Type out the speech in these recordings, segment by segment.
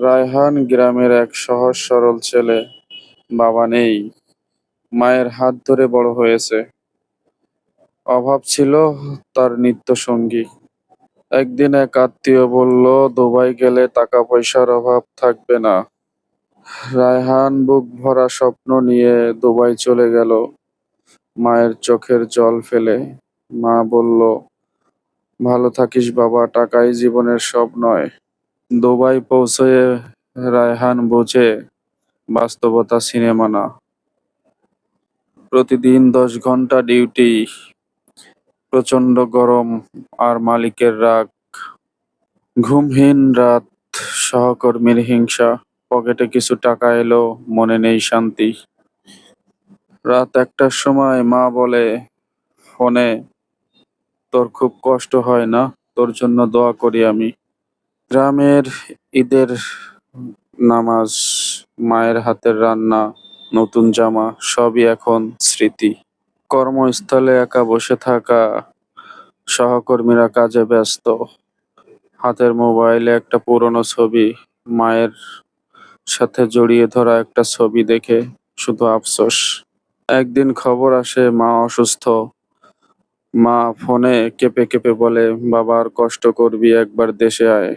রায়হান গ্রামের এক সহজ সরল ছেলে। বাবা নেই, মায়ের হাত ধরে বড় হয়েছে। অভাব ছিল তার নিত্যসঙ্গী। একদিন এক আত্মীয় বলল, দুবাই গেলে টাকা পয়সার অভাব থাকবে না। রায়হান বুক ভরা স্বপ্ন নিয়ে দুবাই চলে গেল, মায়ের চোখের জল ফেলে। মা বলল, ভালো থাকিস বাবা, টাকাই জীবনের সব নয়। দুবাই পৌঁছে রায়হান বোঝে, বাস্তবতা সিনেমা না। প্রতিদিন 10 ঘন্টা ডিউটি, প্রচন্ড গরম আর মালিকের রাগ, ঘুমহীন রাত, সহকর্মীর হিংসা, পকেটে কিছু টাকা এলো, মনে নেই শান্তি। রাত 1টার সময় মা বলে ফোনে, তোর খুব কষ্ট হয় না? তোর জন্য দোয়া করি আমি। গ্রামের ঈদের নামাজ, মায়ের হাতের রান্না, নতুন জামা, সবই এখন স্মৃতি। কর্মস্থলে একা বসে থাকা, সহকর্মীরা কাজে ব্যস্ত, হাতের মোবাইলে একটা পুরনো ছবি, মায়ের সাথে জড়িয়ে ধরা একটা ছবি দেখে শুধু আফসোস। একদিন খবর আসে মা অসুস্থ। মা ফোনে কেঁপে কেঁপে বলে, বাবা আর কষ্ট করবি, একবার দেশে আয়।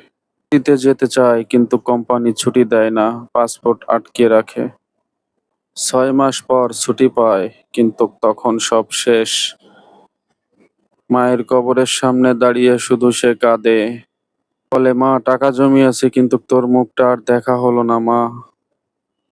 ছুটিতে যেতে চায় কিন্তু কোম্পানি ছুটি দেয় না, পাসপোর্ট আটকে রাখে। 6 মাস পর ছুটি পায়, কিন্তু তখন সব শেষ। মায়ের কবরের সামনে দাঁড়িয়ে শুধু সে কাঁদে। বলে, মা টাকা জমিয়েছে কিন্তু তোর মুখটা আর দেখা হলো না মা।